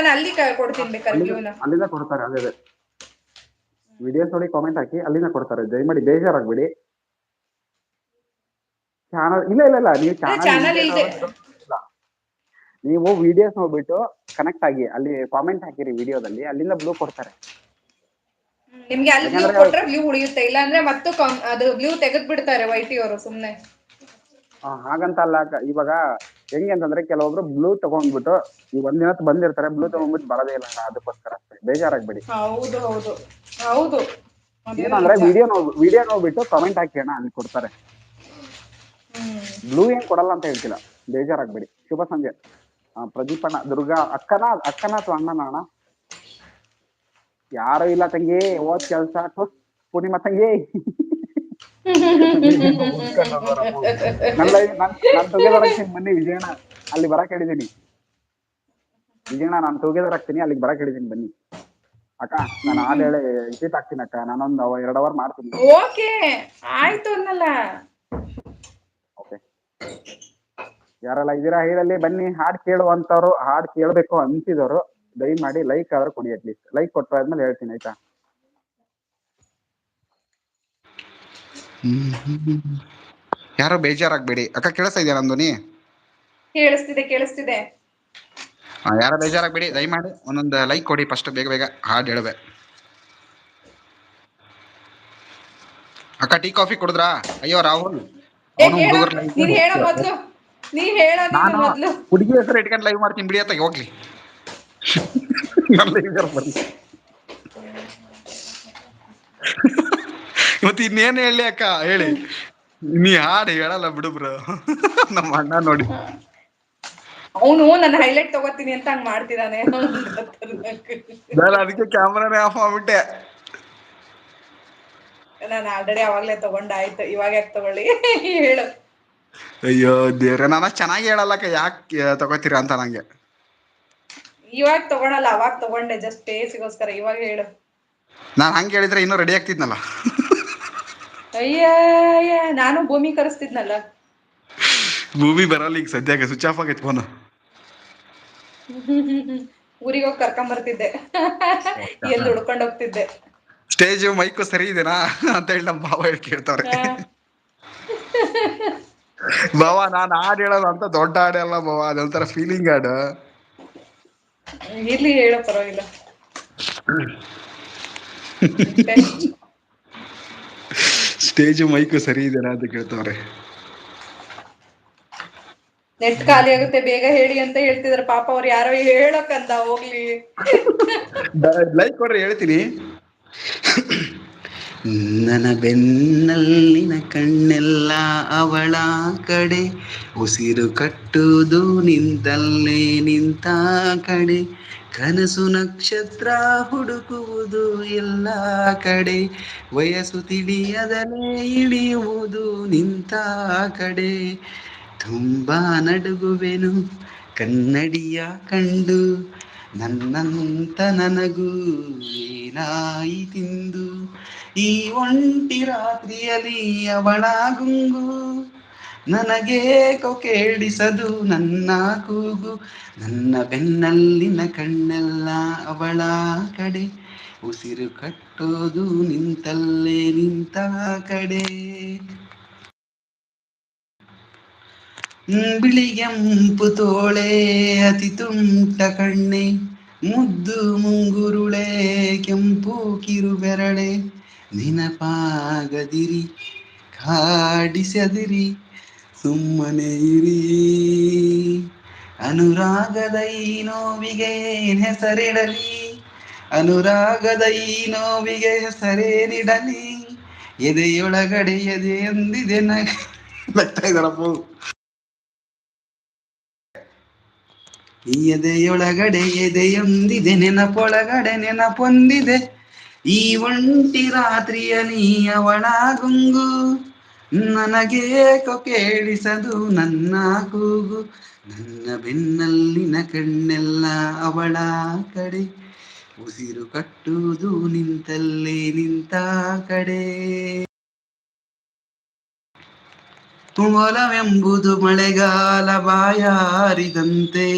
ನಾನು ಅಲ್ಲಿ ಕೊಡ್ತೀನಿ ಬೇಕಾದ್ರೆ ವ್ಯೂನ. ಅಲ್ಲಿಂದ ಕೊಡ್ತಾರೆ. ಅದೇ ಅದೇ ವಿಡಿಯೋಸ್ ನೋಡಿ ಕಾಮೆಂಟ್ ಹಾಕಿ ಅಲ್ಲಿಂದ ಕೊಡ್ತಾರೆ. ದಯಮಾಡಿ ಬೇಜಾರಾಗ್ಬೇಡಿ. ಚಾನಲ್ ಇಲ್ಲ ಇಲ್ಲ ಇಲ್ಲ, ನೀವು ಚಾನಲ್ ಚಾನಲ್ ಇಲ್ಲದೆ ಇಲ್ದೆ ಇಲ್ಲ, ನೀವು ವಿಡಿಯೋಸ್ ನೋಡ್ಬಿಟ್ಟು ಕನೆಕ್ಟ್ ಆಗಿ ಅಲ್ಲಿ ಕಾಮೆಂಟ್ ಹಾಕಿರಿ ವಿಡಿಯೋದಲ್ಲಿ, ಅಲ್ಲಿಂದ ಬ್ಲೂ ಕೊಡ್ತಾರೆ. ನಿಮ್ಗೆ ಅಲ್ಲಿ ಬ್ಲೂ ಯಾಕಂದ್ರೆ ಕೊಟ್ರೆ ಬ್ಲೂ ಉಳಿಯುತ್ತೆ, ಇಲ್ಲ ಅಂದ್ರೆ ಮತ್ತೆ ಅದು ಬ್ಲೂ ತೆಗೆದ್ ಬಿಡ್ತಾರೆ ವೈಟಿ ಅವರು ಸುಮ್ನೆ. ಹಾಗಂತ ಅಲ್ಲ ಇವಾಗ ಹೆಂಗೆ ಅಂತಂದ್ರೆ ಕೆಲವೊಬ್ರು ಬ್ಲೂ ತಗೊಂಡ್ಬಿಟ್ಟು ಈ ಒಂದಿನ ಬಂದಿರ್ತಾರೆ, ಬ್ಲೂ ತಗೊಂಡ್ಬಿಟ್ಟು ಬರೋದೇ ಇಲ್ಲ, ಅದಕ್ಕೋಸ್ಕರ ಅಷ್ಟೇ. ಬೇಜಾರಾಗ್ಬೇಡಿ. ಹೌದು ಹೌದು ಹೌದು, ಏನಂದ್ರೆ ವಿಡಿಯೋ ನೋಡ್ಬಿಟ್ಟು ಕಮೆಂಟ್ ಹಾಕಿ ಅಣ್ಣ, ಅಲ್ಲಿ ಕೊಡ್ತಾರೆ. ಬ್ಲೂ ಏನ್ ಕೊಡಲ್ಲ ಅಂತ ಹೇಳ್ತಿಲ್ಲ, ಬೇಜಾರಾಗ್ಬೇಡಿ. ಶುಭ ಸಂಜೆ ಪ್ರದೀಪ್ ಅಣ್ಣ. ದುರ್ಗಾ ಅಕ್ಕನ ಅಥವಾ ಅಣ್ಣನ ಅಣ್ಣ? ಯಾರು ಇಲ್ಲ ತಂಗಿ, ಓದ್ ಕೆಲ್ಸ ಪೂರ್ಣಿಮಾ ತಂಗಿ. ನಾನು ಟುಗೆದರ್ ಆಗ್ತೀನಿ ಬನ್ನಿ ವಿಜಯಣ್ಣ, ಅಲ್ಲಿ ಬರಕ್ ಹೇಳಿದೀನಿ. ವಿಜಯಣ್ಣ ನಾನು ಟುಗೆದರ್ ಆಗ್ತೀನಿ, ಅಲ್ಲಿಗೆ ಬರಕ್ ಹೇಳಿದೀನಿ ಬನ್ನಿ ಅಕ್ಕ. ನಾನು ಹಾಡು ಹೇಳಿ ರಿಪೀಟ್ ಆಗ್ತೀನಿ ಅಕ್ಕ, ನಾನೊಂದು 2 ಅವರ್ ಮಾಡ್ತೀನಿ. ಓಕೆ ಆಯ್ತು ಅನ್ನಲ್ಲ. ಓಕೆ, ಯಾರೆಲ್ಲ ಇದ್ದೀರಾ ಹೇಳಲ್ಲಿ ಬನ್ನಿ. ಹಾಡು ಕೇಳುವಂತವ್ರು, ಹಾಡು ಕೇಳಬೇಕು ಅನ್ಸಿದವರು ದಯಮಾಡಿ ಲೈಕ್ ಆದ್ರೂ ಕೊಡಿ. ಅಟ್ಲೀಸ್ಟ್ ಲೈಕ್ ಕೊಟ್ಟಾದ್ಮೇಲೆ ಹೇಳ್ತೀನಿ ಆಯ್ತಾ. ಯಾರೋ ಬೇಜಾರಾಗ್ಬೇಡಿ. ಅಕ್ಕ ಕೇಳಿಸ್ತಾ ಇದೆಯಾ ನನ್ನ ಧ್ವನಿ? ಕೇಳಿಸ್ತಿದೆ. ಯಾರೋ ಬೇಜಾರಾಗ್ಬೇಡಿ, ದಯಮಾಡಿ ಒಂದೊಂದು ಲೈಕ್ ಕೊಡಿ ಫಸ್ಟ್, ಬೇಗ ಬೇಗ ಹಾಡು ಹೇಳುವೆ. ಅಕ್ಕ ಟೀ ಕಾಫಿ ಕುಡಿದ್ರಾ? ಅಯ್ಯೋ ರಾಹುಲ್, ಅವನು ಹುಡುಗರು ನೀನ್ ಹೇಳೋ ಮೊದ್ಲು, ನೀನು ಮೊದ್ಲು. ಹುಡುಗಿ ಹೆಸರು ಇಟ್ಕೊಂಡು ಲೈವ್ ಮಾಡ್ತೀನಿ ಬಿಡಿ ಅತ್ತಾಗ ಹೋಗ್ಲಿ. ಮತ್ತೆ ಇನ್ನೇನು ಹೇಳಿ ಅಕ್ಕ, ಹೇಳಿ. ನೀ ಹಾಡು ಹೇಳಲ್ಲ ಬಿಡು ಬ್ರೋ. ನಮ್ಮ ಅಣ್ಣ ನೋಡಿ, ಅವನು ನನ್ನ ಹೈಲೈಟ್ ತಗೋತೀನಿ ಅಂತ ಹಂಗ್ ಮಾಡ್ತಿದ್ದಾನೆ. ನಾನು ಅದಕ್ಕೆ ಕ್ಯಾಮ್ರಾನೇ ಆಫ್ ಮಾಡ್ಬಿಟ್ಟೆ. ನಾನು ಆಲ್ರೆಡಿ ಅವಾಗ್ಲೇ ತಗೊಂಡಾಯ್ತು, ಇವಾಗ ಯಾಕೆ ತಗೊಳ್ಳಿ ಹೇಳು. ಅಯ್ಯೋ ದೇವ್ರೆ, ನಾನು ಚೆನ್ನಾಗಿ ಹೇಳಲ್ಲಕ್ಕ, ಯಾಕೆ ತಗೋತೀರಾ ಅಂತ ನಂಗೆ. ಇವಾಗ ತಗೊಳಲ್ಲ, ಅವಾಗ ತಗೊಂಡೆ ಜಸ್ಟ್ ಟೇಸ್ಟ್ಗೋಸ್ಕರ. ಇವಾಗ ಹೇಳು. ನಾನು ಹಂಗೆ ಹೇಳಿದ್ರೆ ಇನ್ನೂ ರೆಡಿ ಆಗ್ತಿದ್ನಲ್ಲ. ಅಯ್ಯ ನಾನು ಭೂಮಿ ಕರೆಸ್ತಿದ್ನಲ್ಲ. ಭೂಮಿ ಬರಲ್ಲ ಈಗ ಸದ್ಯಕ್ಕೆ, ಸ್ವಿಚ್ ಆಫ್ ಆಗೈತೆ ಫೋನು. ಊರಿಗೆ ಹೋಗಿ ಕರ್ಕೊಂಡ್ ಬರ್ತಿದ್ದೆ, ಎಲ್ಲಿ ಹುಡ್ಕೊಂಡು ಹೋಗ್ತಿದ್ದೆ. ಸ್ಟೇಜ್ ಮೈಕು ಸರಿ ಇದೆನಾ ಅಂತ ಹೇಳಿ ನಮ್ಮ ಭಾವ ಹೇಳಿ ಕೇಳ್ತಾವ್ರೆ. ಭಾವ ನಾನು ಹಾಡು ಹೇಳೋದು ಅಂತ ದೊಡ್ಡ ಹಾಡು ಅಲ್ಲ ಭಾವ, ಅದೊಂಥರ ಫೀಲಿಂಗ್ ಹಾಡು. ಇರ್ಲಿ ಹೇಳೋ, ಪರವಾಗಿಲ್ಲ. ಸ್ಟೇಜ್ ಮೈಕು ಸರಿ ಇದೆನಾ ಅಂತ ಕೇಳ್ತಾವ್ರೆ. ನೆಟ್ ಖಾಲಿ ಆಗುತ್ತೆ ಬೇಗ ಹೇಳಿ ಅಂತ ಹೇಳ್ತಿದಾರೆ ಪಾಪ. ಅವ್ರು ಯಾರೋ ಹೇಳೋಕಂದ ಹೋಗ್ಲಿ. ಲೈಕ್ ಕೊಡ್ರಿ, ಹೇಳ್ತೀನಿ. ನನ್ನ ಬೆನ್ನಲ್ಲಿನ ಕಣ್ಣೆಲ್ಲ ಅವಳ ಕಡೆ, ಉಸಿರು ಕಟ್ಟುವುದು ನಿಂತಲ್ಲೇ ನಿಂತ ಕಡೆ, ಕನಸು ನಕ್ಷತ್ರ ಹುಡುಕುವುದು ಎಲ್ಲ ಕಡೆ, ವಯಸ್ಸು ತಿಳಿಯದಲೇ ಇಳಿಯುವುದು ನಿಂತ ಕಡೆ, ತುಂಬಾ ನಡುಗುವೆನು ಕನ್ನಡಿಯ ಕಂಡು, ನನ್ನಂತ ನನಗೂ ಏನಾಯಿತೆಂದು, ಈ ಒಂಟಿ ರಾತ್ರಿಯಲ್ಲಿ ಅವಳ ಗುಂಗು, ನನಗೇಕೋ ಕೇಳಿಸದು ನನ್ನ ಕೂಗು, ನನ್ನ ಬೆನ್ನಲ್ಲಿನ ಕಣ್ಣೆಲ್ಲ ಅವಳ ಕಡೆ, ಉಸಿರು ಕಟ್ಟೋದು ನಿಂತಲ್ಲೇ ನಿಂತ ಕಡೆ. ಬಿಳಿಗೆಂಪು ತೋಳೆ ಅತಿ ತುಂಟ ಕಣ್ಣೆ, ಮುದ್ದು ಮುಂಗುರುಳೆ ಕೆಂಪು ಕಿರುಬೆರಳೆ, ನೆನಪಾಗದಿರಿ ಕಾಡಿಸದಿರಿ ಸುಮ್ಮನೆ ಇರಿ, ಅನುರಾಗದ ಈ ನೋವಿಗೆ ಏನ್ ಹೆಸರಿಡಲಿ, ಅನುರಾಗದ ಈ ನೋವಿಗೆ ಹೆಸರೇನಿಡಲಿ, ಎದೆಯೊಳಗಡೆ ಎದೆ ಎಂದಿದೆ ನಗ್ತಾ ಇದ್ದಾರಪ್ಪ. ಈ ಎದೆಯೊಳಗಡೆ ಎದೆಯೊಂದಿದೆ, ನೆನಪೊಳಗಡೆ ನೆನಪೊಂದಿದೆ, ಈ ಒಂಟಿ ರಾತ್ರಿಯಲ್ಲಿ ಅವಳ ಗುಂಗು, ನನಗೇಕೋ ಕೇಳಿಸದು ನನ್ನ ಕೂಗು, ನನ್ನ ಬೆನ್ನಲ್ಲಿನ ಕಣ್ಣೆಲ್ಲ ಅವಳ ಕಡೆ, ಉಸಿರು ಕಟ್ಟುವುದು ನಿಂತಲ್ಲೇ ನಿಂತ ಕಡೆ. ಒಲವೆಂಬುದು ಮಳೆಗಾಲ ಬಾಯಾರಿದಂತೆ,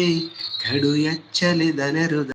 ಕಡು ಎಚ್ಚಲಿದಲೆರುದ